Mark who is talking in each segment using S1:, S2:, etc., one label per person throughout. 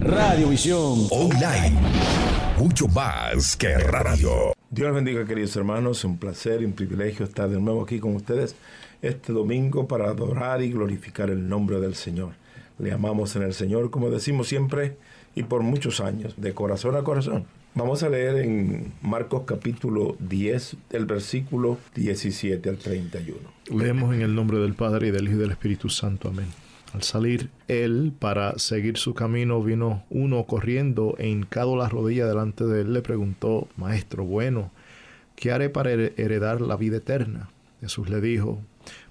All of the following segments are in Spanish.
S1: Radiovisión
S2: Online. Mucho más que radio.
S3: Dios les bendiga, queridos hermanos. Un placer y un privilegio estar de nuevo aquí con ustedes este domingo para adorar y glorificar el nombre del Señor. Le amamos en el Señor, como decimos siempre y por muchos años, de corazón a corazón. Vamos a leer en Marcos capítulo 10, el versículo 17 al 31.
S4: Leemos en el nombre del Padre, y del Hijo y del Espíritu Santo. Amén. Al salir él para seguir su camino, vino uno corriendo e hincado la rodilla delante de él, le preguntó: Maestro bueno, ¿qué haré para heredar la vida eterna? Jesús le dijo: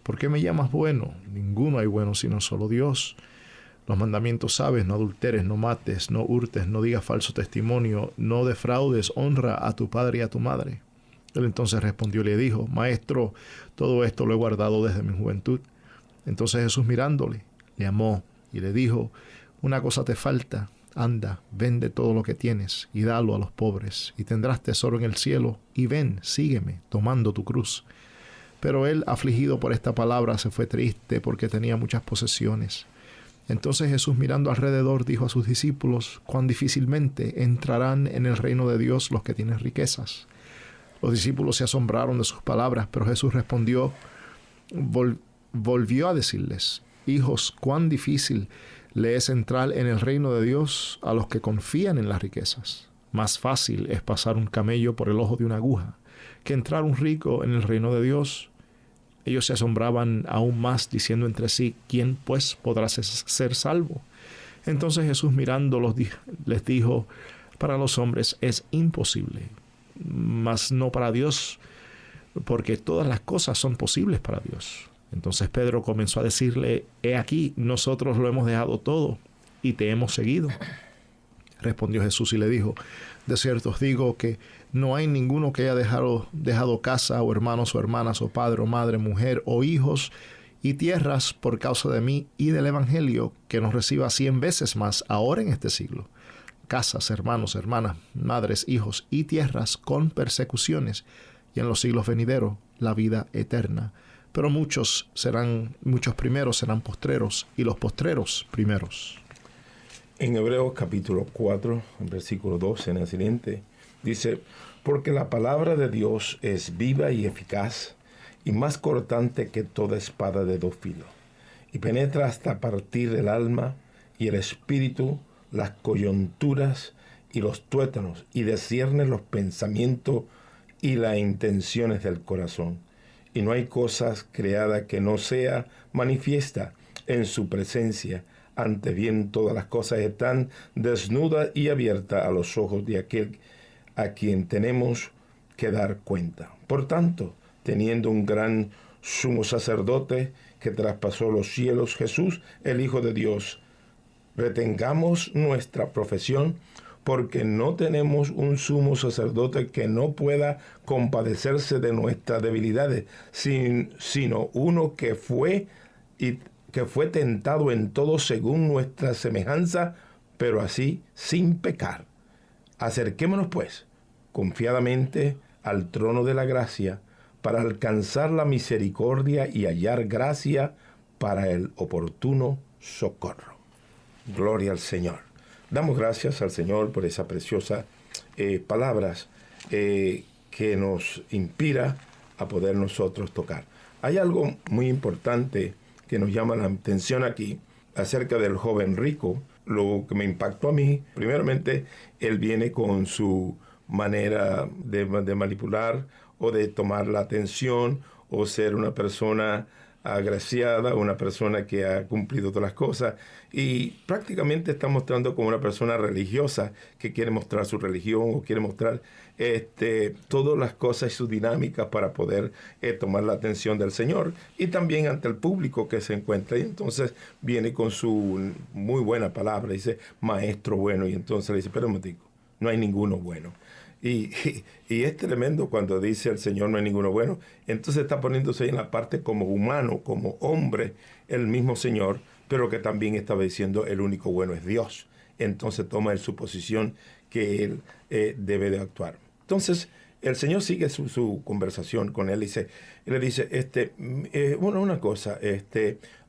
S4: ¿por qué me llamas bueno? Ninguno hay bueno sino solo Dios. Los mandamientos sabes: no adulteres, no mates, no hurtes, no digas falso testimonio, no defraudes, honra a tu padre y a tu madre. Él entonces respondió y le dijo: Maestro, todo esto lo he guardado desde mi juventud. Entonces Jesús, mirándole, le amó y le dijo: una cosa te falta, anda, vende todo lo que tienes y dalo a los pobres, y tendrás tesoro en el cielo, y ven, sígueme, tomando tu cruz. Pero él, afligido por esta palabra, se fue triste porque tenía muchas posesiones. Entonces Jesús, mirando alrededor, dijo a sus discípulos: cuán difícilmente entrarán en el reino de Dios los que tienen riquezas. Los discípulos se asombraron de sus palabras, pero Jesús respondió, volvió a decirles: hijos, cuán difícil le es entrar en el reino de Dios a los que confían en las riquezas. Más fácil es pasar un camello por el ojo de una aguja que entrar un rico en el reino de Dios. Ellos se asombraban aún más, diciendo entre sí: ¿quién pues podrá ser salvo? Entonces Jesús, mirándolos, les dijo: para los hombres es imposible, mas no para Dios, porque todas las cosas son posibles para Dios. Entonces Pedro comenzó a decirle: he aquí, nosotros lo hemos dejado todo y te hemos seguido. Respondió Jesús y le dijo: de cierto os digo que no hay ninguno que haya dejado casa, o hermanos, o hermanas, o padre, o madre, mujer, o hijos, y tierras por causa de mí y del evangelio, que nos reciba 100 veces más ahora en este siglo. Casas, hermanos, hermanas, madres, hijos y tierras con persecuciones, y en los siglos venideros la vida eterna. Pero muchos primeros serán postreros, y los postreros primeros.
S3: En Hebreos capítulo 4, versículo 12 en el siguiente, dice: porque la palabra de Dios es viva y eficaz, y más cortante que toda espada de dos filos, y penetra hasta partir el alma y el espíritu, las coyunturas y los tuétanos, y discierne los pensamientos y las intenciones del corazón. Y no hay cosas creadas que no sea manifiesta en su presencia. Antes bien, todas las cosas están desnudas y abiertas a los ojos de aquel a quien tenemos que dar cuenta. Por tanto, teniendo un gran sumo sacerdote que traspasó los cielos, Jesús, el Hijo de Dios, retengamos nuestra profesión, porque no tenemos un sumo sacerdote que no pueda compadecerse de nuestras debilidades, sino uno que fue tentado en todo según nuestra semejanza, pero así sin pecar. Acerquémonos pues confiadamente al trono de la gracia, para alcanzar la misericordia y hallar gracia para el oportuno socorro. Gloria al Señor. Damos gracias al Señor por esas preciosas palabras que nos inspira a poder nosotros tocar. Hay algo muy importante que nos llama la atención aquí acerca del joven rico. Lo que me impactó a mí, primeramente, él viene con su manera de manipular o de tomar la atención o ser una persona agraciada, una persona que ha cumplido todas las cosas, y prácticamente está mostrando como una persona religiosa que quiere mostrar su religión o quiere mostrar todas las cosas y sus dinámicas para poder tomar la atención del Señor y también ante el público que se encuentra. Y entonces viene con su muy buena palabra, dice maestro bueno, y entonces le dice: pero un momentico, no hay ninguno bueno. Y es tremendo cuando dice el Señor no hay ninguno bueno. Entonces está poniéndose ahí en la parte como humano, como hombre, el mismo Señor, pero que también estaba diciendo el único bueno es Dios. Entonces toma él su posición que él debe de actuar. Entonces el Señor sigue su conversación con él. Le dice, una cosa,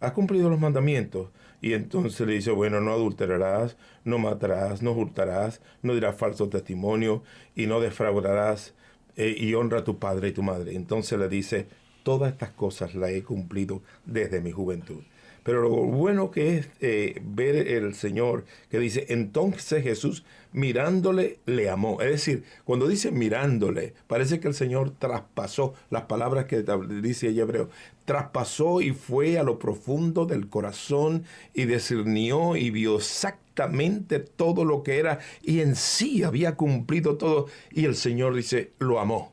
S3: has cumplido los mandamientos. Y entonces le dice, bueno, no adulterarás, no matarás, no hurtarás, no dirás falso testimonio y no defraudarás, y honra a tu padre y tu madre. Entonces le dice, todas estas cosas las he cumplido desde mi juventud. Pero lo bueno que es ver el Señor que dice, entonces Jesús mirándole le amó. Es decir, cuando dice mirándole, parece que el Señor traspasó las palabras que dice el hebreo. Traspasó y fue a lo profundo del corazón y discernió y vio exactamente todo lo que era. Y en sí había cumplido todo. Y el Señor dice, lo amó.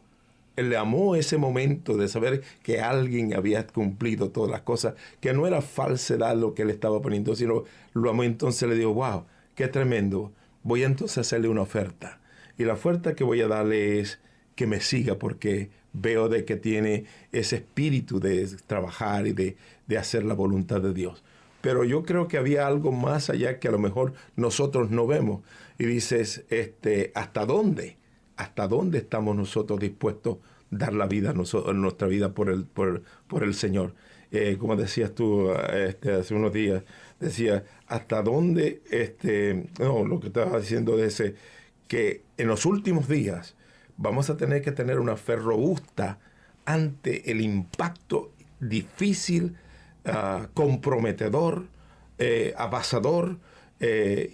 S3: Él le amó ese momento de saber que alguien había cumplido todas las cosas, que no era falsedad lo que él estaba poniendo, sino lo amó. Entonces le dijo, wow, qué tremendo. Voy entonces a hacerle una oferta. Y la oferta que voy a darle es que me siga, porque veo de que tiene ese espíritu de trabajar y de hacer la voluntad de Dios. Pero yo creo que había algo más allá que a lo mejor nosotros no vemos. Y dices, ¿hasta dónde? ¿Hasta dónde estamos nosotros dispuestos a dar la vida, nuestra vida por el Señor? Como decías tú hace unos días, decía, ¿hasta dónde? Lo que estaba diciendo de ese, que en los últimos días vamos a tener que tener una fe robusta ante el impacto difícil, comprometedor, avasador,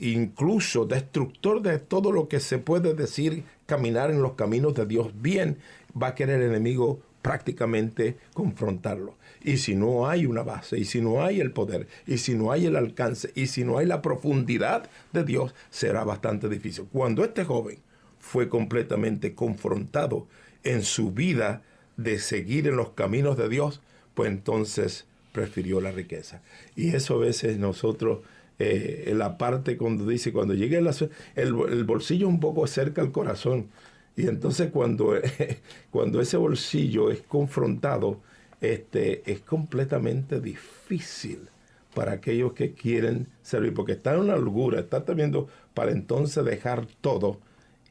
S3: incluso destructor de todo lo que se puede decir caminar en los caminos de Dios bien. Va a querer el enemigo prácticamente confrontarlo. Y si no hay una base, y si no hay el poder, y si no hay el alcance, y si no hay la profundidad de Dios, será bastante difícil. Cuando este joven fue completamente confrontado en su vida de seguir en los caminos de Dios, pues entonces prefirió la riqueza. Y eso a veces nosotros, en la parte cuando dice, cuando llegue el bolsillo un poco cerca al corazón, y entonces cuando ese bolsillo es confrontado, es completamente difícil para aquellos que quieren servir, porque está en una holgura, está temiendo para entonces dejar todo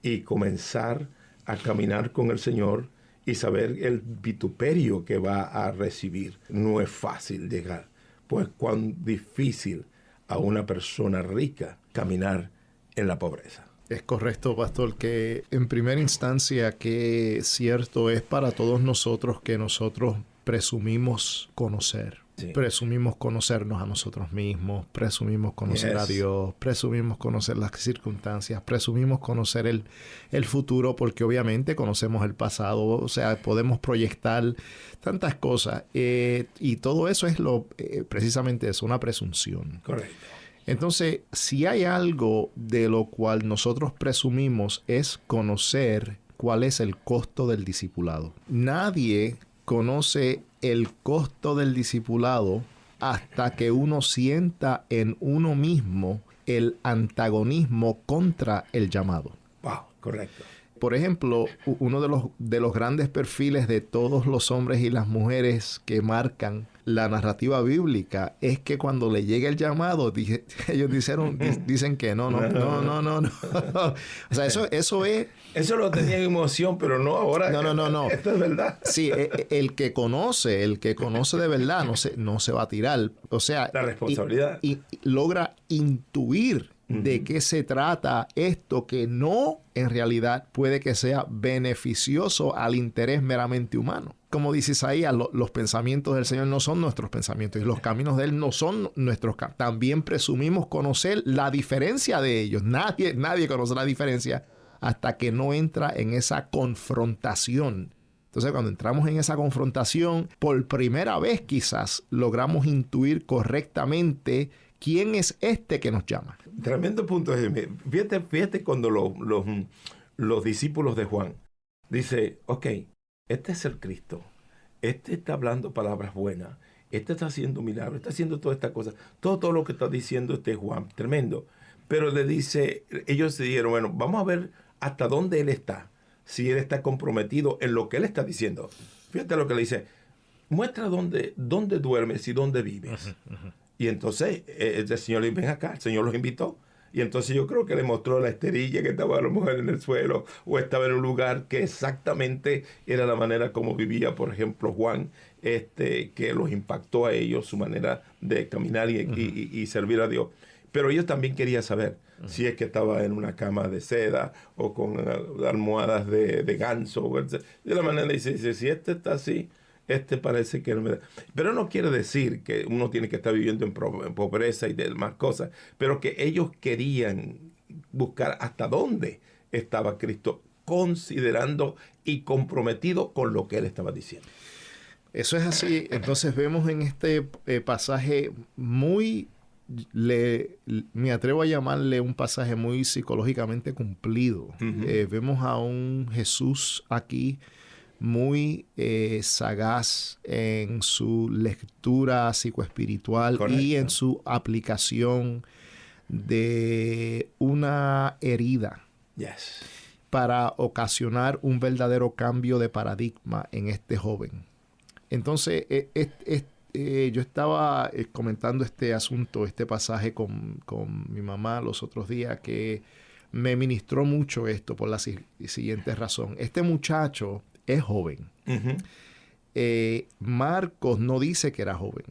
S3: y comenzar a caminar con el Señor y saber el vituperio que va a recibir. No es fácil llegar, pues cuán difícil a una persona rica caminar en la pobreza.
S4: Es correcto, pastor, que en primera instancia que cierto es para todos nosotros que nosotros presumimos conocer. Sí. Presumimos conocernos a nosotros mismos, presumimos conocer a Dios, presumimos conocer las circunstancias, presumimos conocer el futuro, porque obviamente conocemos el pasado, o sea, podemos proyectar tantas cosas, y todo eso es precisamente eso, una presunción.
S3: Correcto.
S4: Entonces, si hay algo de lo cual nosotros presumimos es conocer cuál es el costo del discipulado. Nadie conoce el costo del discipulado hasta que uno sienta en uno mismo el antagonismo contra el llamado.
S3: Wow, correcto.
S4: Por ejemplo, uno de los grandes perfiles de todos los hombres y las mujeres que marcan la narrativa bíblica es que cuando le llega el llamado, ellos dicen que no. O sea, eso es...
S3: Eso lo tenía en emoción, pero no ahora.
S4: No.
S3: Esto es verdad.
S4: Sí, el que conoce de verdad no se va a tirar. O sea...
S3: La responsabilidad.
S4: Y logra intuir de qué se trata esto, que no en realidad puede que sea beneficioso al interés meramente humano. Como dice Isaías, los pensamientos del Señor no son nuestros pensamientos y los caminos de Él no son nuestros caminos. También presumimos conocer la diferencia de ellos. Nadie conoce la diferencia hasta que no entra en esa confrontación. Entonces, cuando entramos en esa confrontación, por primera vez quizás logramos intuir correctamente quién es este que nos llama.
S3: Tremendo punto. Fíjate cuando los discípulos de Juan dice, ok, este es el Cristo, este está hablando palabras buenas, este está haciendo milagros, está haciendo todas estas cosas, todo lo que está diciendo este Juan, tremendo. Pero le dice, ellos se dijeron, bueno, vamos a ver hasta dónde él está, si él está comprometido en lo que él está diciendo. Fíjate lo que le dice, muestra dónde duermes y dónde vives. Y entonces el Señor le dice, ven acá, el Señor los invitó. Y entonces yo creo que le mostró la esterilla que estaba a lo mejor en el suelo, o estaba en un lugar que exactamente era la manera como vivía, por ejemplo, Juan, que los impactó a ellos, su manera de caminar y servir a Dios. Pero ellos también querían saber si es que estaba en una cama de seda o con almohadas de ganso. De la manera dice, si está así, parece que no me da. Pero no quiere decir que uno tiene que estar viviendo en pobreza y demás cosas, pero que ellos querían buscar hasta dónde estaba Cristo, considerando y comprometido con lo que él estaba diciendo.
S4: Eso es así. Entonces vemos en este pasaje me atrevo a llamarle un pasaje muy psicológicamente cumplido. Vemos a un Jesús aquí muy sagaz en su lectura psicoespiritual. Correcto. Y en su aplicación de una herida.
S3: Yes.
S4: Para ocasionar un verdadero cambio de paradigma en este joven. Entonces, yo estaba comentando este asunto, este pasaje con mi mamá los otros días, que me ministró mucho esto por la siguiente razón. Este muchacho es joven. Marcos no dice que era joven.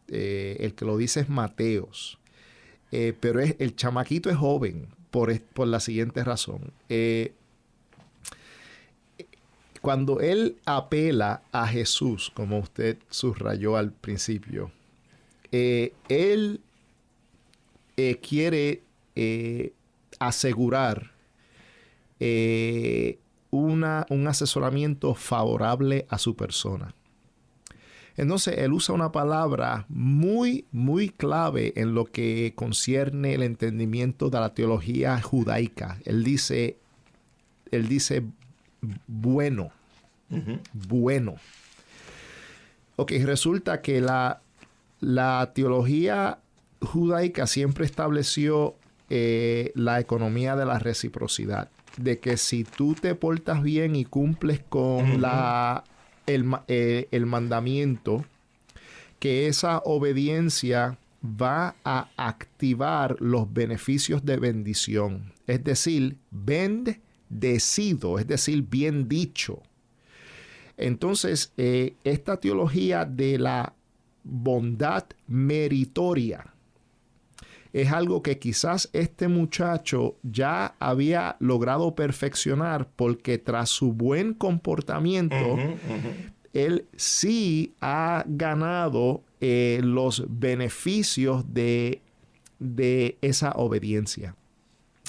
S4: El que lo dice es Mateos. Pero el chamaquito es joven por la siguiente razón. Cuando él apela a Jesús, como usted subrayó al principio, él quiere asegurar un asesoramiento favorable a su persona. Entonces, él usa una palabra muy, muy clave en lo que concierne el entendimiento de la teología judaica. Él dice bueno. Bueno. Ok, resulta que la teología judaica siempre estableció la economía de la reciprocidad. De que si tú te portas bien y cumples con el mandamiento, que esa obediencia va a activar los beneficios de bendición. Es decir, bendecido, es decir, bien dicho. Entonces, esta teología de la bondad meritoria es algo que quizás este muchacho ya había logrado perfeccionar, porque tras su buen comportamiento, él sí ha ganado los beneficios de esa obediencia.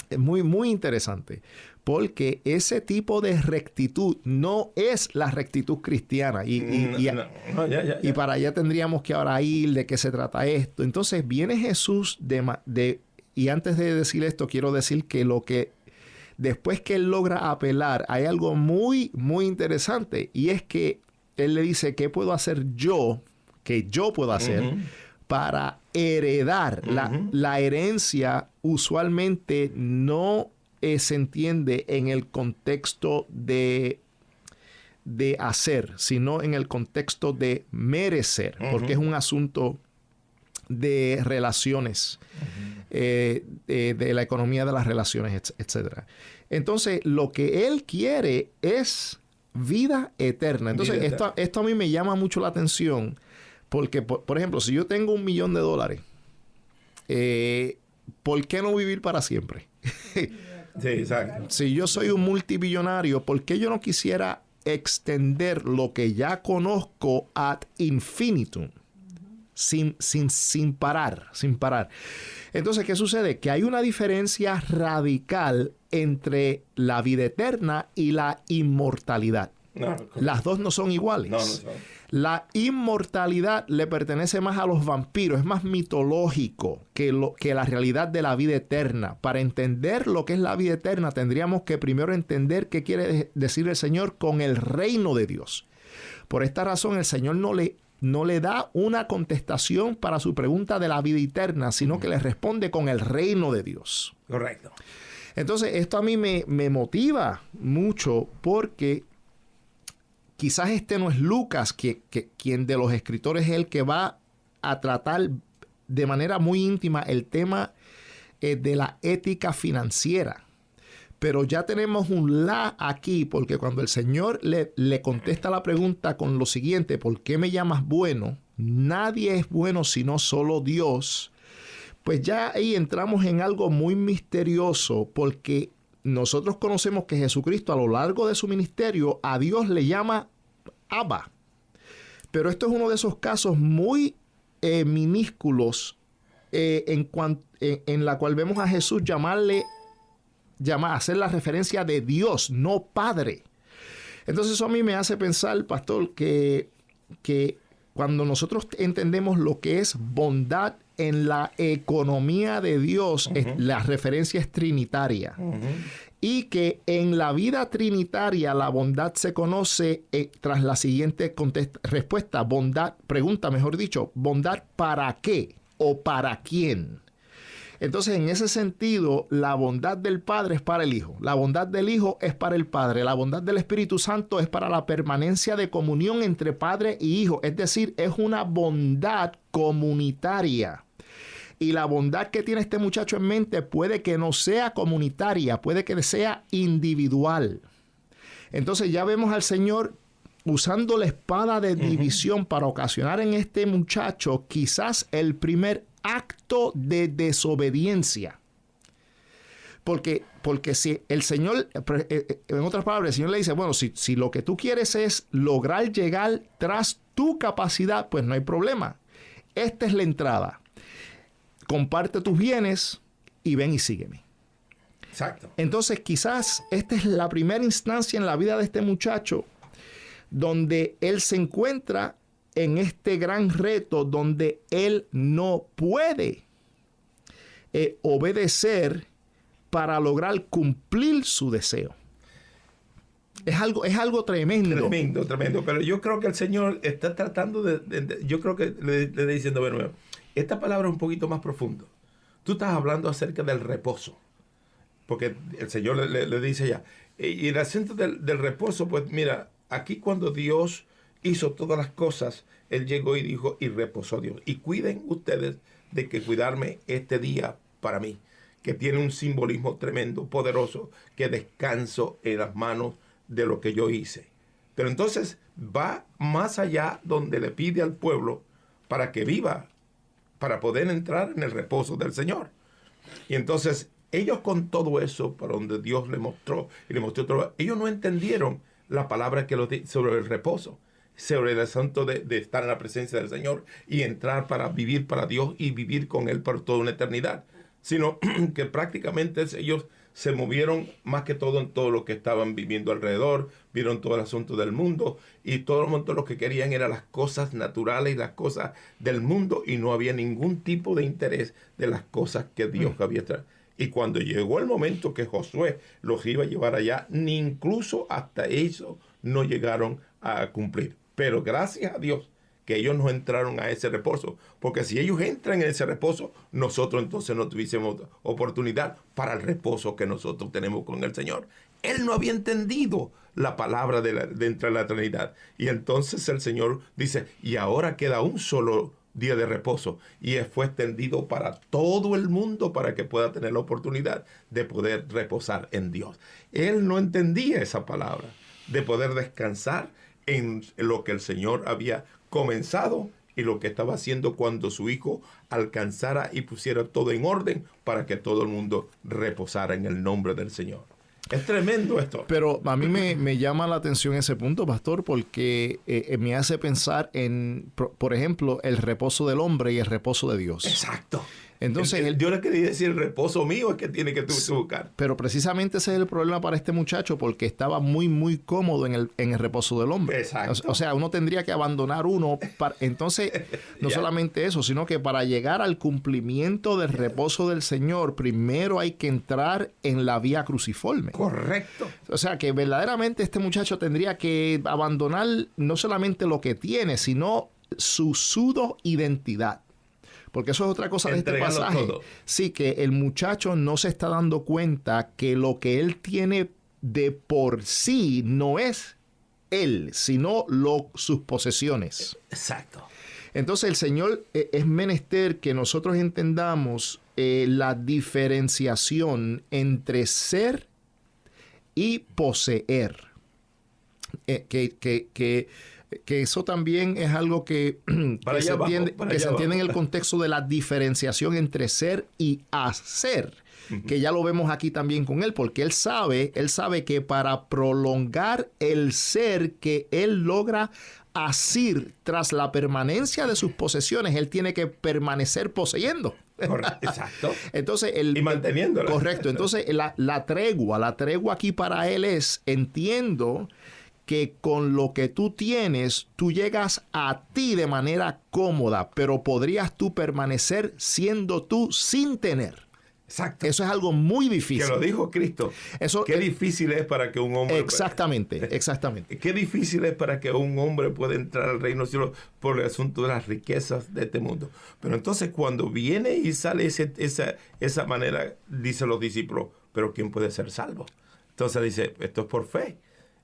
S4: Es muy, muy interesante, porque ese tipo de rectitud no es la rectitud cristiana. Y para allá tendríamos que ahora ir de qué se trata esto. Entonces viene Jesús y antes de decir esto, quiero decir que después que él logra apelar, hay algo muy, muy interesante. Y es que él le dice, ¿qué puedo hacer yo? Que yo puedo hacer para heredar. La herencia usualmente no se entiende en el contexto de hacer, sino en el contexto de merecer, porque es un asunto de relaciones, de la economía de las relaciones, etc. Entonces, lo que él quiere es vida eterna. Entonces, esto a mí me llama mucho la atención, porque, por ejemplo, si yo tengo $1,000,000, ¿por qué no vivir para siempre?
S3: Sí, exacto.
S4: Si yo soy un multimillonario, ¿por qué yo no quisiera extender lo que ya conozco ad infinitum? Sin parar. Entonces, ¿qué sucede? Que hay una diferencia radical entre la vida eterna y la inmortalidad. Las dos no son iguales.
S3: No son.
S4: La inmortalidad le pertenece más a los vampiros, es más mitológico que la realidad de la vida eterna. Para entender lo que es la vida eterna, tendríamos que primero entender qué quiere decir el Señor con el reino de Dios. Por esta razón, el Señor no le da una contestación para su pregunta de la vida eterna, sino que le responde con el reino de Dios.
S3: Correcto.
S4: Entonces, esto a mí me motiva mucho, porque quizás no es Lucas quien de los escritores es el que va a tratar de manera muy íntima el tema de la ética financiera. Pero ya tenemos un la aquí, porque cuando el Señor le contesta la pregunta con lo siguiente: ¿por qué me llamas bueno? Nadie es bueno sino solo Dios. Pues ya ahí entramos en algo muy misterioso, porque nosotros conocemos que Jesucristo a lo largo de su ministerio a Dios le llama Abba. Pero esto es uno de esos casos muy minúsculos en la cual vemos a Jesús hacer la referencia de Dios, no Padre. Entonces eso a mí me hace pensar, pastor, que cuando nosotros entendemos lo que es bondad en la economía de Dios, la referencia es trinitaria. Y que en la vida trinitaria la bondad se conoce tras la siguiente respuesta. Pregunta, mejor dicho, ¿bondad para qué o para quién? Entonces, en ese sentido, la bondad del Padre es para el Hijo. La bondad del Hijo es para el Padre. La bondad del Espíritu Santo es para la permanencia de comunión entre Padre y Hijo. Es decir, es una bondad comunitaria. Y la bondad que tiene este muchacho en mente puede que no sea comunitaria, puede que sea individual. Entonces ya vemos al Señor usando la espada de división para ocasionar en este muchacho quizás el primer acto de desobediencia. Porque si el Señor, en otras palabras, el Señor le dice, bueno, si lo que tú quieres es lograr llegar tras tu capacidad, pues no hay problema. Esta es la entrada. Comparte tus bienes y ven y sígueme.
S3: Exacto.
S4: Entonces quizás esta es la primera instancia en la vida de este muchacho donde él se encuentra en este gran reto donde él no puede obedecer para lograr cumplir su deseo. Es algo tremendo.
S3: Tremendo. Pero yo creo que el Señor está tratando yo creo que le está diciendo, bueno, esta palabra es un poquito más profundo. Tú estás hablando acerca del reposo. Porque el Señor le dice ya. Y el asunto del reposo, pues mira, aquí cuando Dios hizo todas las cosas, Él llegó y dijo, y reposó Dios. Y cuiden ustedes de que cuidarme este día para mí, que tiene un simbolismo tremendo, poderoso, que descanso en las manos de lo que yo hice. Pero entonces va más allá donde le pide al pueblo para que viva, para poder entrar en el reposo del Señor. Y entonces ellos con todo eso, para donde Dios le mostró y le mostró todo, ellos no entendieron la palabra que sobre el reposo, sobre el asunto de estar en la presencia del Señor y entrar para vivir para Dios y vivir con Él por toda una eternidad, sino que prácticamente ellos se movieron más que todo en todo lo que estaban viviendo alrededor, vieron todo el asunto del mundo y todo el mundo lo que querían eran las cosas naturales y las cosas del mundo y no había ningún tipo de interés de las cosas que Dios había traído. Y cuando llegó el momento que Josué los iba a llevar allá, ni incluso hasta eso no llegaron a cumplir. Pero gracias a Dios que ellos no entraron a ese reposo, porque si ellos entran en ese reposo, nosotros entonces no tuviésemos oportunidad para el reposo que nosotros tenemos con el Señor. Él no había entendido la palabra de entrar a la eternidad. Y entonces el Señor dice, y ahora queda un solo día de reposo, y fue extendido para todo el mundo para que pueda tener la oportunidad de poder reposar en Dios. Él no entendía esa palabra, de poder descansar en lo que el Señor había comenzado y lo que estaba haciendo cuando su hijo alcanzara y pusiera todo en orden para que todo el mundo reposara en el nombre del Señor. Es tremendo esto.
S4: Pero a mí me llama la atención ese punto, pastor, porque me hace pensar en, por ejemplo, el reposo del hombre y el reposo de Dios.
S3: Exacto.
S4: Entonces,
S3: Dios le quería decir, el reposo mío es que tiene que tú buscar.
S4: Pero precisamente ese es el problema para este muchacho, porque estaba muy, muy cómodo en el reposo del hombre.
S3: Exacto.
S4: O sea, uno tendría que abandonar uno. Entonces, no solamente eso, sino que para llegar al cumplimiento del reposo del Señor, primero hay que entrar en la vía cruciforme.
S3: Correcto.
S4: O sea, que verdaderamente este muchacho tendría que abandonar no solamente lo que tiene, sino su pseudo identidad. Porque eso es otra cosa de este pasaje.
S3: Todo.
S4: Sí, que el muchacho no se está dando cuenta que lo que él tiene de por sí no es él, sino sus posesiones.
S3: Exacto.
S4: Entonces el Señor es menester que nosotros entendamos la diferenciación entre ser y poseer. Que eso también es algo que se entiende en el contexto de la diferenciación entre ser y hacer. Que ya lo vemos aquí también con él, porque él sabe que para prolongar el ser que él logra asir tras la permanencia de sus posesiones, él tiene que permanecer poseyendo.
S3: Exacto.
S4: Entonces,
S3: y manteniéndola.
S4: Correcto. Entonces, la tregua aquí para él es, entiendo que con lo que tú tienes, tú llegas a ti de manera cómoda, pero podrías tú permanecer siendo tú sin tener.
S3: Exacto.
S4: Eso es algo muy difícil.
S3: Que lo dijo Cristo. Qué difícil es para que un hombre...
S4: Exactamente.
S3: Qué difícil es para que un hombre pueda entrar al reino de los cielos por el asunto de las riquezas de este mundo. Pero entonces cuando viene y sale esa manera, dicen los discípulos, pero ¿quién puede ser salvo? Entonces dice, esto es por fe.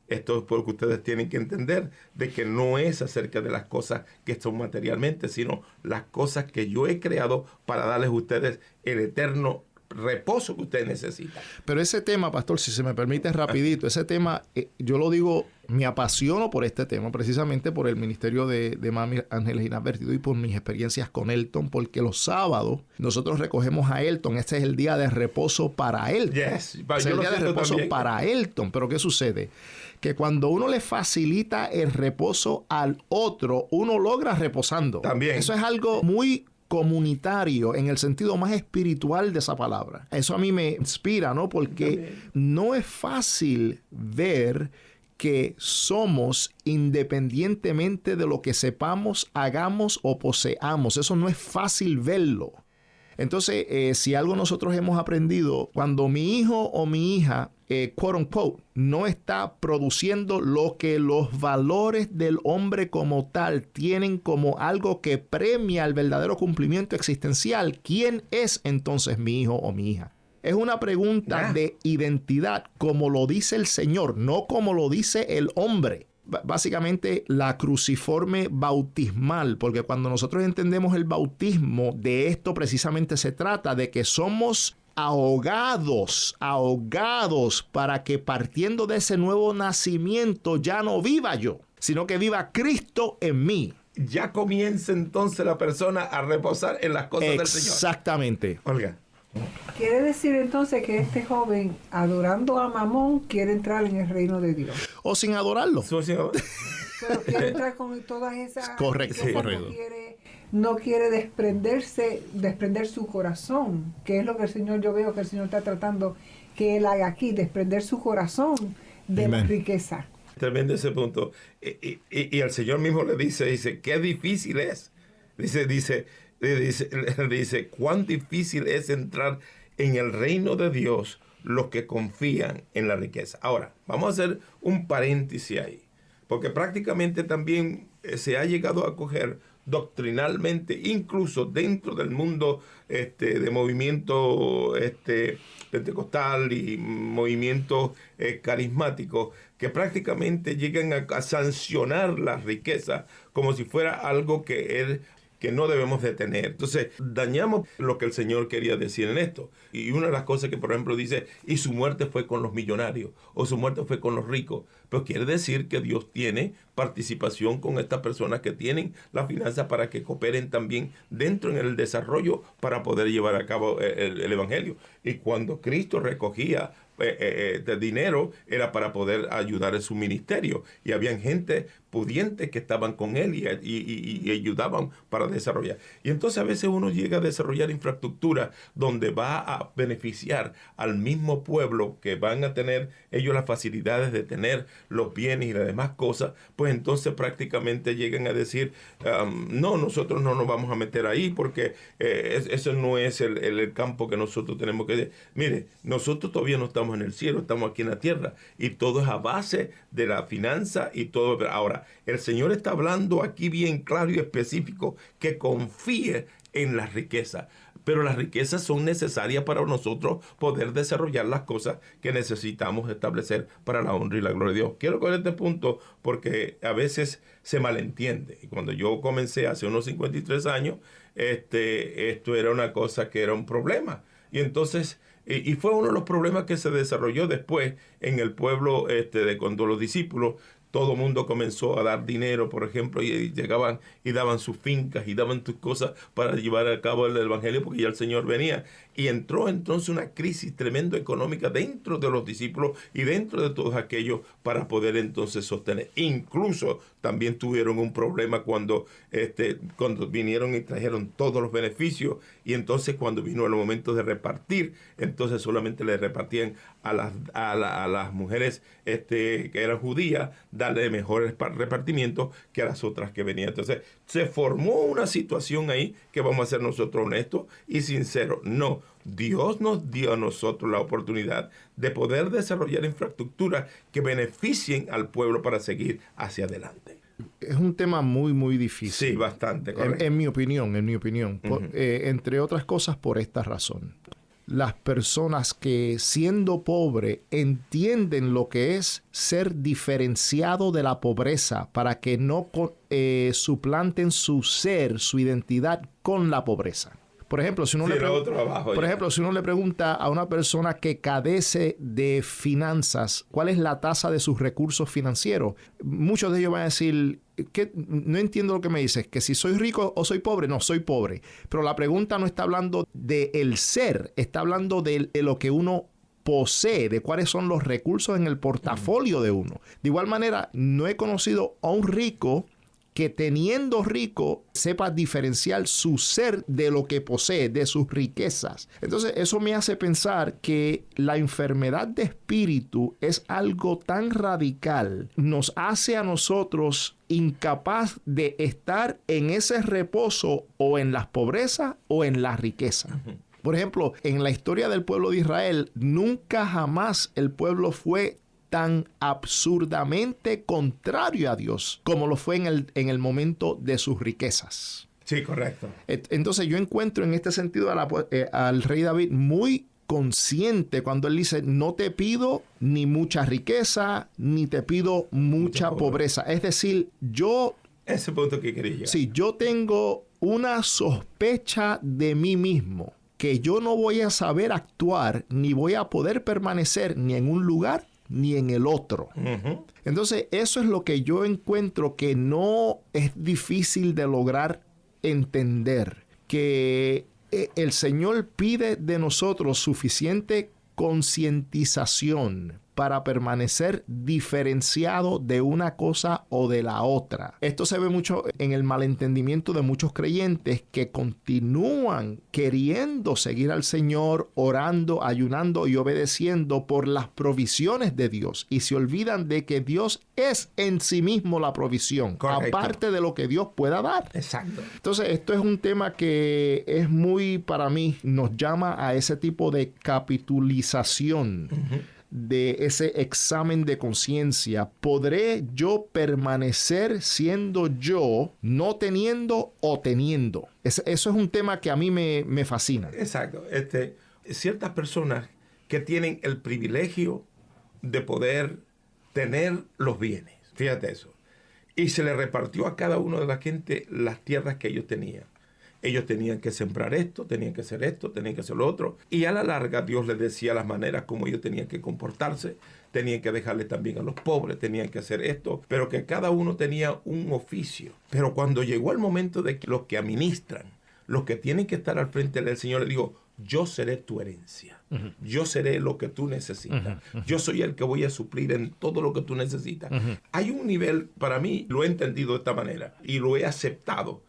S3: Esto es porque ustedes tienen que entender de que no es acerca de las cosas que son materialmente, sino las cosas que yo he creado para darles a ustedes el eterno reposo que ustedes necesitan.
S4: Pero ese tema, pastor, si se me permite rapidito, ese tema, yo lo digo, me apasiono por este tema, precisamente por el ministerio de Mami Ángeles Inadvertidos y por mis experiencias con Elton, porque los sábados nosotros recogemos a Elton. Este es el día de reposo para Elton.
S3: Yes,
S4: es el día de reposo también para Elton. Pero ¿qué sucede? Que cuando uno le facilita el reposo al otro, uno logra reposando.
S3: También.
S4: Eso es algo muy comunitario en el sentido más espiritual de esa palabra. Eso a mí me inspira, ¿no? Porque no es fácil ver que somos independientemente de lo que sepamos, hagamos o poseamos. Eso no es fácil verlo. Entonces, si algo nosotros hemos aprendido, cuando mi hijo o mi hija, quote unquote, no está produciendo lo que los valores del hombre como tal tienen como algo que premia el verdadero cumplimiento existencial, ¿quién es entonces mi hijo o mi hija? Es una pregunta de identidad, como lo dice el Señor, no como lo dice el hombre. Básicamente la cruciforme bautismal, porque cuando nosotros entendemos el bautismo, de esto precisamente se trata, de que somos ahogados para que partiendo de ese nuevo nacimiento ya no viva yo, sino que viva Cristo en mí.
S3: Ya comienza entonces la persona a reposar en las cosas del Señor.
S4: Exactamente.
S3: Olga.
S1: Quiere decir entonces que este joven, adorando a Mamón, quiere entrar en el reino de Dios.
S4: O sin adorarlo.
S1: Pero quiere entrar con todas esas...
S4: Correcto,
S1: cosas,
S4: correcto.
S1: No quiere desprender su corazón, que es lo que el Señor, yo veo que el Señor está tratando que él haga aquí, desprender su corazón de la riqueza.
S3: Tremendo ese punto. Y el Señor mismo le dice, qué difícil es. Dice, cuán difícil es entrar en el reino de Dios los que confían en la riqueza. Ahora, vamos a hacer un paréntesis ahí, porque prácticamente también se ha llegado a coger doctrinalmente, incluso dentro del mundo de movimiento pentecostal y movimientos carismáticos, que prácticamente llegan a sancionar la riqueza como si fuera algo que no debemos de tener. Entonces, dañamos lo que el Señor quería decir en esto. Y una de las cosas que, por ejemplo, dice, y su muerte fue con los millonarios, o su muerte fue con los ricos. Pero quiere decir que Dios tiene participación con estas personas que tienen la finanza para que cooperen también dentro en el desarrollo para poder llevar a cabo el Evangelio. Y cuando Cristo recogía de dinero, era para poder ayudar en su ministerio. Y habían gente pudientes que estaban con él y ayudaban para desarrollar. Y entonces a veces uno llega a desarrollar infraestructura donde va a beneficiar al mismo pueblo, que van a tener ellos las facilidades de tener los bienes y las demás cosas, pues entonces prácticamente llegan a decir, no, nosotros no nos vamos a meter ahí porque eso no es el campo que nosotros tenemos que... Mire, nosotros todavía no estamos en el cielo, estamos aquí en la tierra, y todo es a base de la finanza y todo. Ahora, el Señor está hablando aquí bien claro y específico que confíe en la riqueza. pero las riquezas son necesarias para nosotros poder desarrollar las cosas que necesitamos establecer para la honra y la gloria de Dios. Quiero coger este punto porque a veces se malentiende. Y cuando yo comencé hace unos 53 años, esto era una cosa que era un problema. Y entonces, y fue uno de los problemas que se desarrolló después en el pueblo de cuando los discípulos, todo el mundo comenzó a dar dinero, por ejemplo, y llegaban y daban sus fincas y daban sus cosas para llevar a cabo el evangelio, porque ya el Señor venía. Y entró entonces una crisis tremenda económica dentro de los discípulos y dentro de todos aquellos para poder entonces sostener. Incluso también tuvieron un problema cuando vinieron y trajeron todos los beneficios, y entonces cuando vino el momento de repartir, entonces solamente le repartían a las mujeres que eran judías, darle mejores repartimientos que a las otras que venían. Entonces se formó una situación ahí que vamos a ser nosotros honestos y sinceros. No, Dios nos dio a nosotros la oportunidad de poder desarrollar infraestructuras que beneficien al pueblo para seguir hacia adelante.
S4: Es un tema muy, muy difícil.
S3: Sí, bastante, correcto.
S4: En mi opinión.
S3: Uh-huh.
S4: Entre otras cosas, por esta razón. Las personas que, siendo pobre, entienden lo que es ser diferenciado de la pobreza para que no suplanten su ser, su identidad con la pobreza. Por ejemplo, si uno le pregunta a una persona que carece de finanzas, ¿cuál es la tasa de sus recursos financieros? Muchos de ellos van a decir, que no entiendo lo que me dices, que si soy rico o soy pobre. No, soy pobre. Pero la pregunta no está hablando del ser, está hablando de lo que uno posee, de cuáles son los recursos en el portafolio de uno. De igual manera, no he conocido a un rico que teniendo rico sepa diferenciar su ser de lo que posee, de sus riquezas. Entonces eso me hace pensar que la enfermedad de espíritu es algo tan radical, nos hace a nosotros incapaz de estar en ese reposo o en las pobrezas o en la riqueza. Por ejemplo, en la historia del pueblo de Israel, nunca jamás el pueblo fue tan absurdamente contrario a Dios como lo fue en el momento de sus riquezas.
S3: Sí, correcto.
S4: Entonces yo encuentro en este sentido al rey David muy consciente cuando él dice, no te pido ni mucha riqueza, ni te pido mucha pobreza. Es decir,
S3: ese punto que quería llegar.
S4: Sí, yo tengo una sospecha de mí mismo, que yo no voy a saber actuar, ni voy a poder permanecer ni en un lugar ni en el otro. Uh-huh. Entonces, eso es lo que yo encuentro que no es difícil de lograr entender, que el Señor pide de nosotros suficiente concientización para permanecer diferenciado de una cosa o de la otra. Esto se ve mucho en el malentendimiento de muchos creyentes que continúan queriendo seguir al Señor, orando, ayunando y obedeciendo por las provisiones de Dios, y se olvidan de que Dios es en sí mismo la provisión. Correcto. Aparte de lo que Dios pueda dar.
S3: Exacto.
S4: Entonces, esto es un tema que es muy, para mí, nos llama a ese tipo de capitulización. Uh-huh. De ese examen de conciencia. ¿Podré yo permanecer siendo yo, no teniendo o teniendo? Eso es un tema que a mí me fascina.
S3: Exacto. Ciertas personas que tienen el privilegio de poder tener los bienes, fíjate eso, y se le repartió a cada uno de la gente las tierras que ellos tenían. Ellos tenían que sembrar esto, tenían que hacer esto, tenían que hacer lo otro. Y a la larga Dios les decía las maneras como ellos tenían que comportarse. Tenían que dejarle también a los pobres, tenían que hacer esto. Pero que cada uno tenía un oficio. Pero cuando llegó el momento de que los que administran, los que tienen que estar al frente del Señor, le digo, yo seré tu herencia. Uh-huh. Yo seré lo que tú necesitas. Uh-huh. Yo soy el que voy a suplir en todo lo que tú necesitas. Uh-huh. Hay un nivel, para mí, lo he entendido de esta manera y lo he aceptado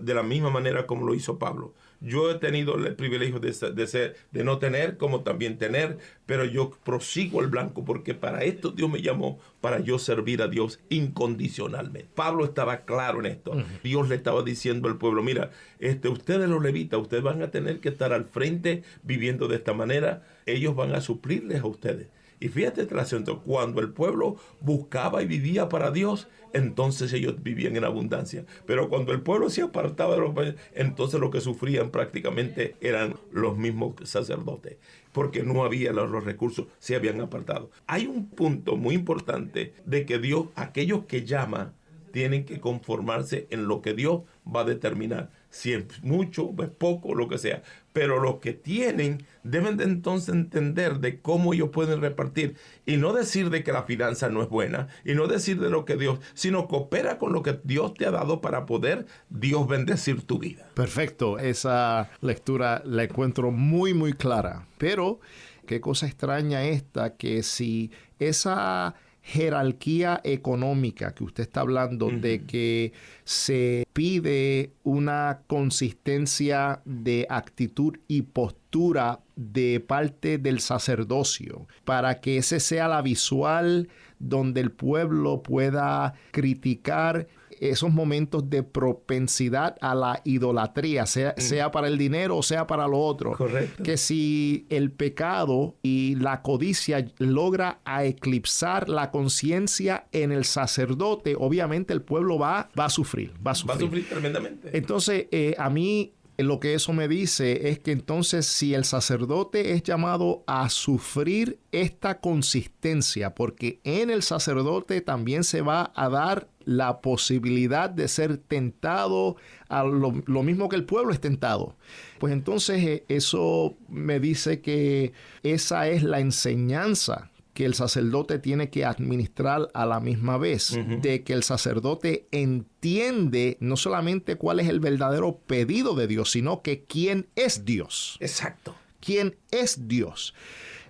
S3: de la misma manera como lo hizo Pablo. Yo he tenido el privilegio de no tener como también tener, pero yo prosigo el blanco porque para esto Dios me llamó, para yo servir a Dios incondicionalmente. Pablo estaba claro en esto. Uh-huh. Dios le estaba diciendo al pueblo, mira, ustedes los levitas, ustedes van a tener que estar al frente viviendo de esta manera, ellos van a suplirles a ustedes. Y fíjate el asunto, cuando el pueblo buscaba y vivía para Dios, entonces ellos vivían en abundancia. Pero cuando el pueblo se apartaba de los países, entonces lo que sufrían prácticamente eran los mismos sacerdotes, porque no había los recursos, se habían apartado. Hay un punto muy importante de que Dios, aquellos que llama, tienen que conformarse en lo que Dios va a determinar. Si es mucho, es poco, lo que sea. Pero los que tienen deben de entonces entender de cómo ellos pueden repartir. Y no decir de que la finanza no es buena. Y no decir de lo que Dios, sino coopera con lo que Dios te ha dado para poder Dios bendecir tu vida.
S4: Perfecto. Esa lectura la encuentro muy, muy clara. Pero qué cosa extraña esta, que si esa jerarquía económica que usted está hablando, de que se pide una consistencia de actitud y postura de parte del sacerdocio para que ese sea la visual donde el pueblo pueda criticar esos momentos de propensidad a la idolatría, sea para el dinero o sea para lo otro.
S3: Correcto.
S4: Que si el pecado y la codicia logra a eclipsar la conciencia en el sacerdote, obviamente el pueblo va a sufrir. Va a
S3: sufrir tremendamente.
S4: Entonces, a mí lo que eso me dice es que entonces si el sacerdote es llamado a sufrir esta consistencia, porque en el sacerdote también se va a dar la posibilidad de ser tentado a lo mismo que el pueblo es tentado, pues entonces eso me dice que esa es la enseñanza que el sacerdote tiene que administrar a la misma vez, de que el sacerdote entiende no solamente cuál es el verdadero pedido de Dios, sino que quién es Dios.
S3: Exacto.
S4: ¿Quién es Dios?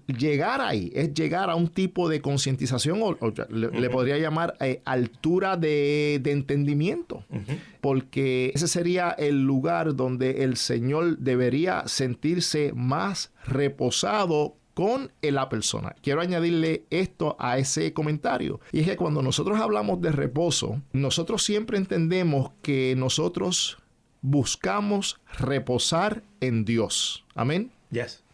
S4: Llegar ahí es llegar a un tipo de concientización, le podría llamar altura de entendimiento, porque ese sería el lugar donde el Señor debería sentirse más reposado con la persona. Quiero añadirle esto a ese comentario. Y es que cuando nosotros hablamos de reposo, nosotros siempre entendemos que nosotros buscamos reposar en Dios. Amén.
S3: Yes.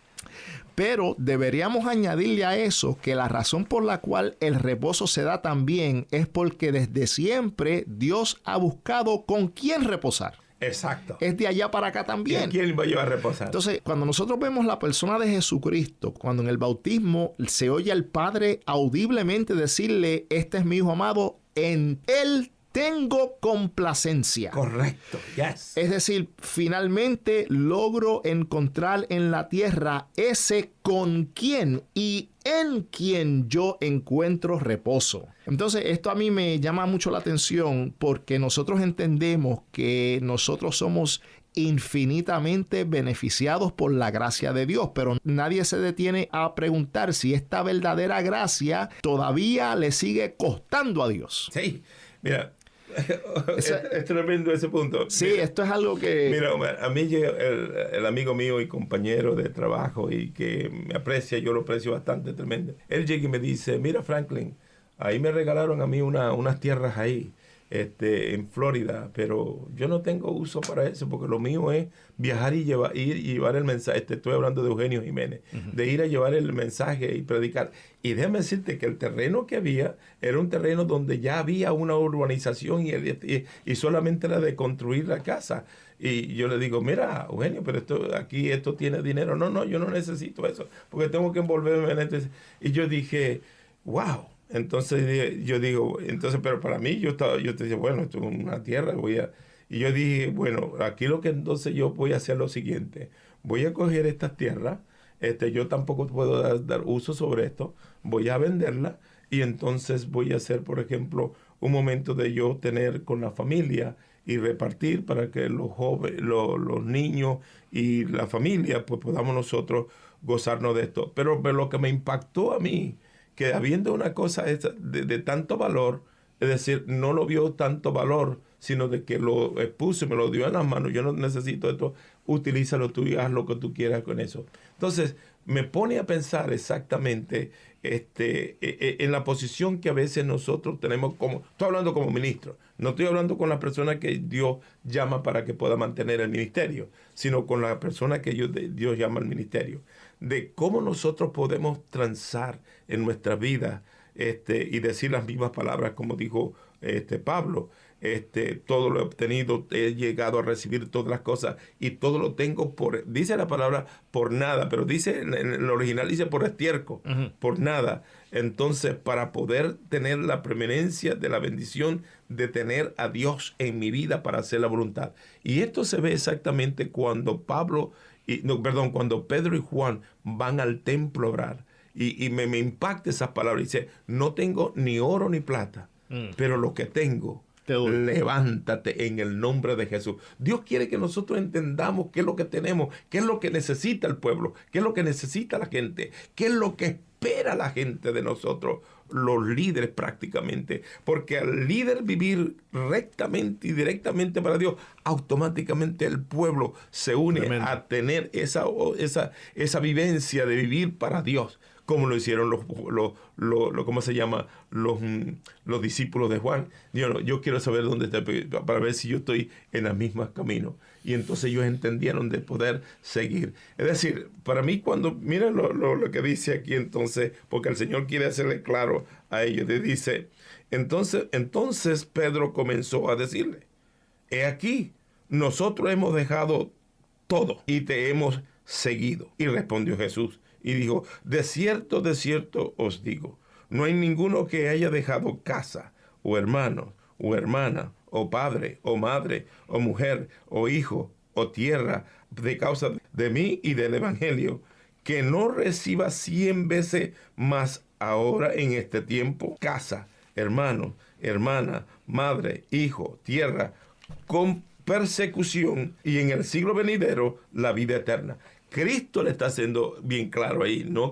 S4: Pero deberíamos añadirle a eso que la razón por la cual el reposo se da también es porque desde siempre Dios ha buscado con quién reposar.
S3: Exacto.
S4: Es de allá para acá también.
S3: ¿Quién va a llevar a reposar?
S4: Entonces, cuando nosotros vemos la persona de Jesucristo, cuando en el bautismo se oye al Padre audiblemente decirle, este es mi Hijo amado, en Él tengo complacencia.
S3: Correcto, yes.
S4: Es decir, finalmente logro encontrar en la tierra ese con quien y en quien yo encuentro reposo. Entonces, esto a mí me llama mucho la atención porque nosotros entendemos que nosotros somos infinitamente beneficiados por la gracia de Dios, pero nadie se detiene a preguntar si esta verdadera gracia todavía le sigue costando a Dios.
S3: Sí, mira, es tremendo ese punto.
S4: Sí,
S3: mira,
S4: esto es algo que...
S3: Mira, Omar, a mí el amigo mío y compañero de trabajo y que me aprecia, yo lo aprecio bastante, tremendo. Él llega y me dice, mira Franklin, ahí me regalaron a mí unas tierras ahí, en Florida, pero yo no tengo uso para eso porque lo mío es viajar y llevar el mensaje. Estoy hablando de Eugenio Jiménez, de ir a llevar el mensaje y predicar. Y déjame decirte que el terreno que había era un terreno donde ya había una urbanización y solamente era de construir la casa. Y yo le digo, mira, Eugenio, pero esto tiene dinero. No, yo no necesito eso porque tengo que envolverme en este. Y yo dije, wow. Entonces yo digo, pero para mí yo te decía, bueno, esto es una tierra, y yo dije, bueno, aquí lo que entonces yo voy a hacer lo siguiente, voy a coger estas tierras, yo tampoco puedo dar uso sobre esto, voy a venderla y entonces voy a hacer, por ejemplo, un momento de yo tener con la familia y repartir para que los jóvenes, los niños y la familia, pues podamos nosotros gozarnos de esto. Pero lo que me impactó a mí, que habiendo una cosa de tanto valor, es decir, no lo vio tanto valor, sino de que lo expuso y me lo dio en las manos. Yo no necesito esto, utilízalo tú y haz lo que tú quieras con eso. Entonces, me pone a pensar exactamente en la posición que a veces nosotros tenemos estoy hablando como ministro, no estoy hablando con la persona que Dios llama para que pueda mantener el ministerio, sino con la persona que Dios llama al ministerio. de cómo nosotros podemos transar en nuestra vida y decir las mismas palabras como dijo Pablo. Todo lo he obtenido, he llegado a recibir todas las cosas y todo lo tengo dice la palabra por nada, pero dice en el original dice por estiércol, por nada. Entonces, para poder tener la preeminencia de la bendición de tener a Dios en mi vida para hacer la voluntad. Y esto se ve exactamente cuando cuando Pedro y Juan van al templo a orar. Y me impacta esas palabras. Dice, no tengo ni oro ni plata, pero lo que tengo, levántate en el nombre de Jesús. Dios quiere que nosotros entendamos qué es lo que tenemos, qué es lo que necesita el pueblo, qué es lo que necesita la gente, qué es lo que espera la gente de nosotros, los líderes prácticamente. Porque al líder vivir rectamente y directamente para Dios, automáticamente el pueblo se une a tener esa vivencia de vivir para Dios, como lo hicieron ¿cómo se llama? Los discípulos de Juan. Yo quiero saber dónde está, para ver si yo estoy en los mismos caminos. Y entonces ellos entendieron de poder seguir. Es decir, para mí miren lo que dice aquí entonces, porque el Señor quiere hacerle claro a ellos. Le dice, entonces Pedro comenzó a decirle, he aquí, nosotros hemos dejado todo y te hemos seguido. Y respondió Jesús y dijo, de cierto os digo, no hay ninguno que haya dejado casa, o hermano, o hermana, o padre, o madre, o mujer, o hijo, o tierra, de causa de mí y del evangelio, que no reciba 100 veces más ahora en este tiempo, casa, hermano, hermana, madre, hijo, tierra, con persecución, y en el siglo venidero la vida eterna. Cristo le está haciendo bien claro ahí. No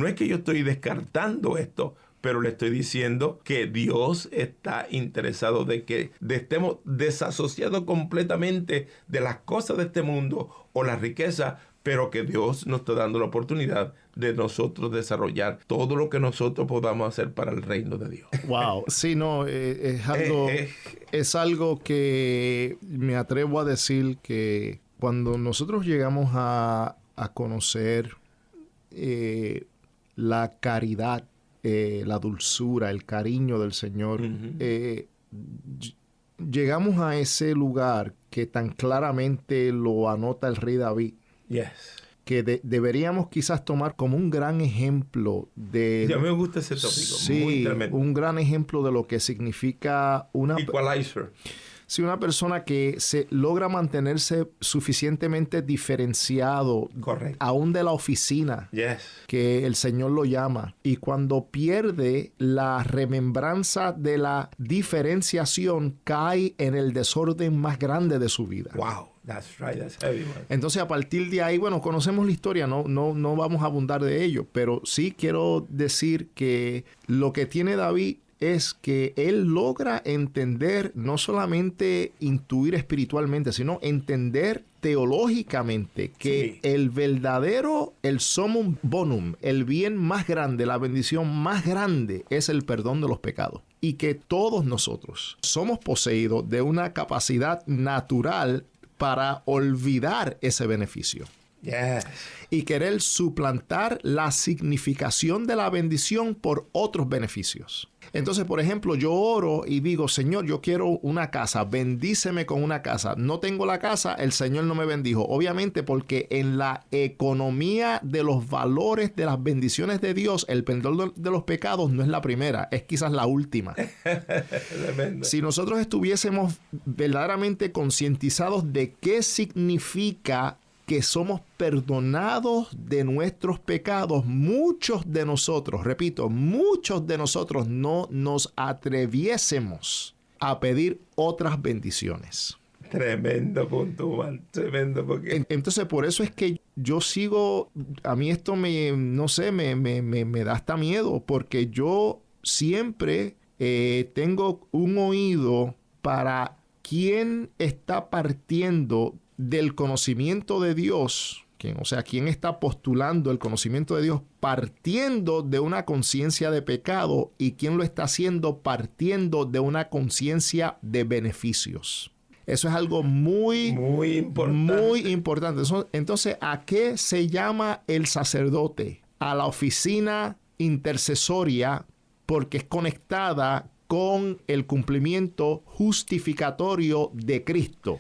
S3: es que yo estoy descartando esto, pero le estoy diciendo que Dios está interesado de que estemos desasociados completamente de las cosas de este mundo o la riqueza, pero que Dios nos está dando la oportunidad de nosotros desarrollar todo lo que nosotros podamos hacer para el reino de Dios.
S4: Wow, sí, no, es algo que me atrevo a decir que cuando nosotros llegamos a conocer la caridad, la dulzura, el cariño del Señor, llegamos a ese lugar que tan claramente lo anota el rey David.
S3: Yes.
S4: Que deberíamos quizás tomar como un gran ejemplo de...
S3: Ya me gusta ese tópico.
S4: Sí,
S3: muy tremendo.
S4: Un gran ejemplo de lo que significa una...
S3: Equalizer.
S4: Sí, una persona que se logra mantenerse suficientemente diferenciado,
S3: correcto,
S4: aún de la oficina,
S3: yes,
S4: que el Señor lo llama. Y cuando pierde la remembranza de la diferenciación, cae en el desorden más grande de su vida.
S3: Wow, that's right, that's heavy, man.
S4: Entonces, a partir de ahí, bueno, conocemos la historia, no vamos a abundar de ello, pero sí quiero decir que lo que tiene David es que él logra entender, no solamente intuir espiritualmente, sino entender teológicamente que sí, el summum bonum, el bien más grande, la bendición más grande es el perdón de los pecados. Y que todos nosotros somos poseídos de una capacidad natural para olvidar ese beneficio.
S3: Yes.
S4: Y querer suplantar la significación de la bendición por otros beneficios. Entonces, por ejemplo, yo oro y digo, Señor, yo quiero una casa, bendíceme con una casa. No tengo la casa, el Señor no me bendijo. Obviamente porque en la economía de los valores de las bendiciones de Dios, el perdón de los pecados no es la primera, es quizás la última. Si nosotros estuviésemos verdaderamente concientizados de qué significa que somos perdonados de nuestros pecados, muchos de nosotros, repito, muchos de nosotros no nos atreviésemos a pedir otras bendiciones.
S3: Tremendo punto, Juan. Tremendo. Porque...
S4: Entonces, por eso es que yo sigo, a mí esto me da hasta miedo, porque yo siempre tengo un oído para quién está partiendo del conocimiento de Dios, quién está postulando el conocimiento de Dios partiendo de una conciencia de pecado y quién lo está haciendo partiendo de una conciencia de beneficios. Eso es algo muy
S3: importante.
S4: Muy importante. Entonces, ¿a qué se llama el sacerdote? A la oficina intercesoria, porque es conectada con el cumplimiento justificatorio de Cristo.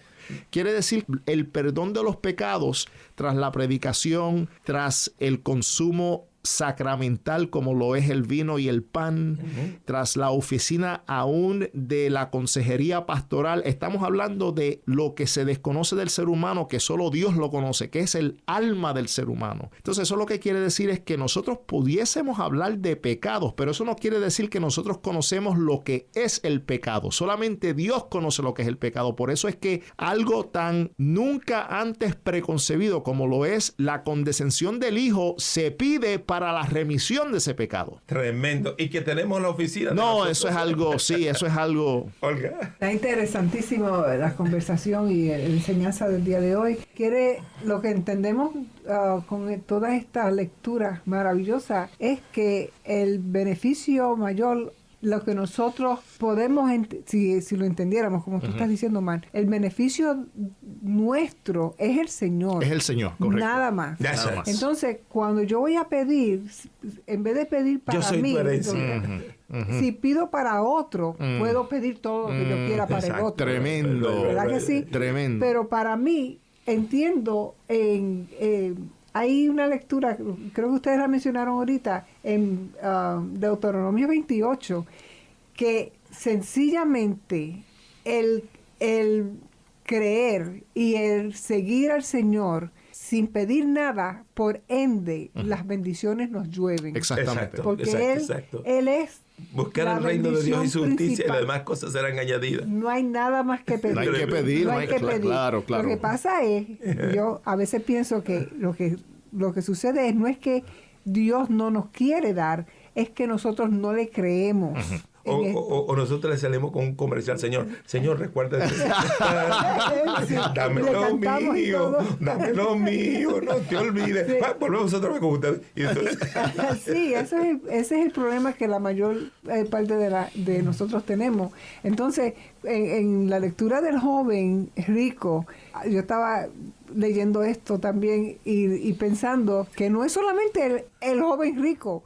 S4: Quiere decir, el perdón de los pecados tras la predicación, tras el consumo sacramental como lo es el vino y el pan, tras la oficina aún de la consejería pastoral. Estamos hablando de lo que se desconoce del ser humano, que solo Dios lo conoce, que es el alma del ser humano. Entonces, eso lo que quiere decir es que nosotros pudiésemos hablar de pecados, pero eso no quiere decir que nosotros conocemos lo que es el pecado. Solamente Dios conoce lo que es el pecado. Por eso es que algo tan nunca antes preconcebido como lo es la condescensión del Hijo se pide para la remisión de ese pecado.
S3: Tremendo. Y que tenemos la oficina.
S4: No, eso es algo, sí, eso es algo.
S3: Olga.
S1: Está interesantísimo la conversación y la enseñanza del día de hoy. Lo que entendemos con toda esta lectura maravillosa es que el beneficio mayor, lo que nosotros podemos, si lo entendiéramos, como tú estás diciendo, Man, el beneficio nuestro es el Señor.
S4: Es el Señor, correcto.
S1: Nada más.
S3: Nada más.
S1: Entonces, cuando yo voy a pedir, en vez de pedir para
S3: yo soy
S1: mí,
S3: tu herencia.
S1: si pido para otro, puedo pedir todo lo que yo quiera para el otro.
S4: Tremendo.
S1: ¿Verdad que sí?
S4: Tremendo.
S1: Pero para mí, entiendo hay una lectura, creo que ustedes la mencionaron ahorita, en Deuteronomio 28, que sencillamente el creer y el seguir al Señor sin pedir nada, por ende, las bendiciones nos llueven.
S4: Exactamente.
S1: Porque Él es
S3: buscar
S1: la
S3: el reino de Dios y su justicia
S1: principal.
S3: y las demás cosas serán añadidas.
S1: No hay nada más que pedir.
S4: No hay que pedir,
S1: No hay que pedir.
S4: Claro.
S1: Lo que pasa es, yo a veces pienso que lo que sucede es, no es que Dios no nos quiere dar, es que nosotros no le creemos.
S3: O nosotros le salimos con un comercial, Señor, recuerda, dame lo mío, no te olvides.
S1: Sí.
S3: Volvemos otra vez con ustedes. Y entonces,
S1: sí, ese es el problema que la mayor parte de nosotros tenemos. Entonces, en la lectura del joven rico, yo estaba leyendo esto también y pensando que no es solamente el joven rico.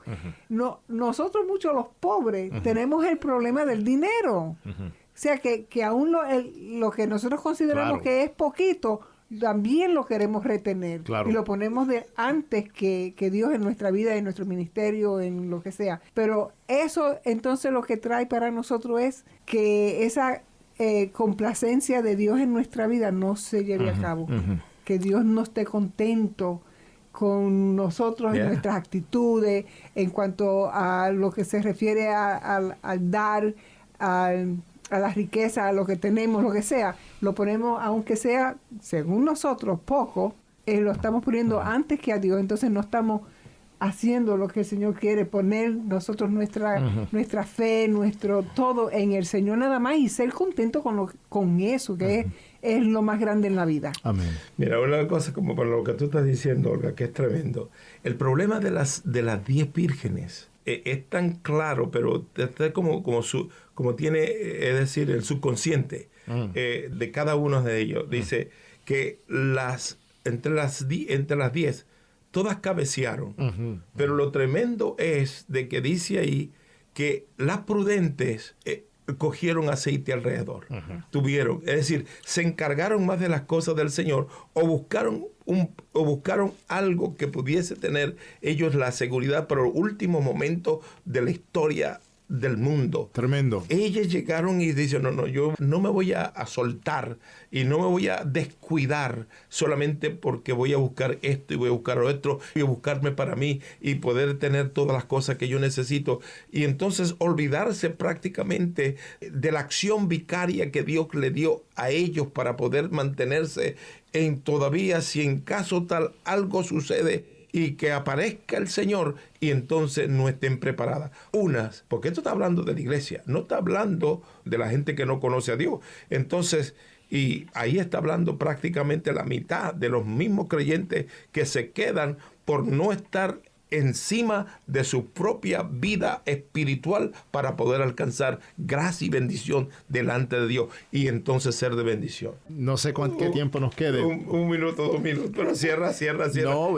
S1: No, nosotros muchos los pobres tenemos el problema del dinero. O sea que aún lo que nosotros consideramos que es poquito, también lo queremos retener. Y lo ponemos antes que Dios en nuestra vida, en nuestro ministerio, en lo que sea. Pero eso entonces lo que trae para nosotros es que esa complacencia de Dios en nuestra vida no se lleve a cabo. Que Dios no esté contento con nosotros en nuestras actitudes, en cuanto a lo que se refiere al dar, a la riqueza, a lo que tenemos, lo que sea, lo ponemos, aunque sea, según nosotros, poco, lo estamos poniendo antes que a Dios. Entonces no estamos haciendo lo que el Señor quiere, poner nosotros nuestra fe, nuestro todo en el Señor nada más, y ser contento con eso, que es lo más grande en la vida.
S4: Amén.
S3: Mira, una cosa como para lo que tú estás diciendo, Olga, que es tremendo. El problema de las 10 vírgenes es tan claro, pero está como tiene, es decir, el subconsciente de cada uno de ellos. Dice que entre las 10, todas cabecearon. Pero lo tremendo es de que dice ahí que las prudentes cogieron aceite alrededor. Tuvieron, es decir, se encargaron más de las cosas del Señor, o buscaron algo que pudiese tener ellos la seguridad para el último momento de la historia del mundo.
S4: Tremendo.
S3: Ellos llegaron y dicen, no, yo no me voy a soltar y no me voy a descuidar solamente porque voy a buscar esto y voy a buscar lo otro, y a buscarme para mí y poder tener todas las cosas que yo necesito. Y entonces olvidarse prácticamente de la acción vicaria que Dios le dio a ellos para poder mantenerse en todavía, si en caso tal algo sucede y que aparezca el Señor, y entonces no estén preparadas. Unas, porque esto está hablando de la iglesia, no está hablando de la gente que no conoce a Dios. Entonces, y ahí está hablando prácticamente la mitad de los mismos creyentes que se quedan por no estar encima de su propia vida espiritual para poder alcanzar gracia y bendición delante de Dios y entonces ser de bendición.
S4: No sé qué tiempo nos quede.
S3: Un minuto, 2 minutos, pero cierra.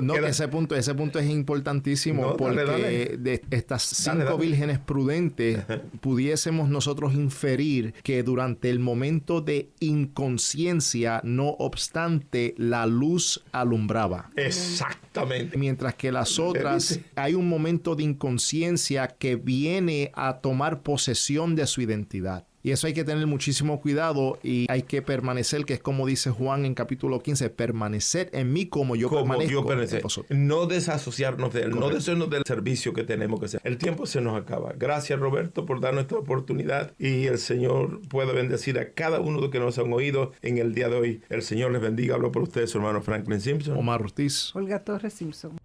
S4: No, que ese punto es importantísimo,
S3: No,
S4: porque
S3: dale.
S4: de estas 5 vírgenes prudentes pudiésemos nosotros inferir que durante el momento de inconsciencia, no obstante, la luz alumbraba.
S3: Exactamente.
S4: Mientras que las otras, hay un momento de inconsciencia que viene a tomar posesión de su identidad. Y eso hay que tener muchísimo cuidado y hay que permanecer, que es como dice Juan en capítulo 15, permanecer en mí como yo permanezco en vosotros.
S3: No desasociarnos de él,
S4: Correcto.
S3: no deshacernos del servicio que tenemos que hacer. El tiempo se nos acaba. Gracias, Roberto, por darnos esta oportunidad y el Señor pueda bendecir a cada uno de los que nos han oído en el día de hoy. El Señor les bendiga. Hablo por ustedes, su hermano Franklin Simpson.
S4: Omar Ortiz.
S1: Olga Torres Simpson.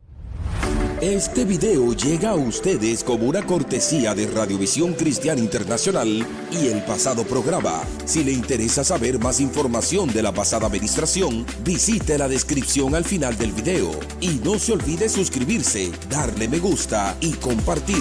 S2: Este video llega a ustedes como una cortesía de Radiovisión Cristiana Internacional y el pasado programa. Si le interesa saber más información de la pasada administración, visite la descripción al final del video. Y no se olvide suscribirse, darle me gusta y compartir.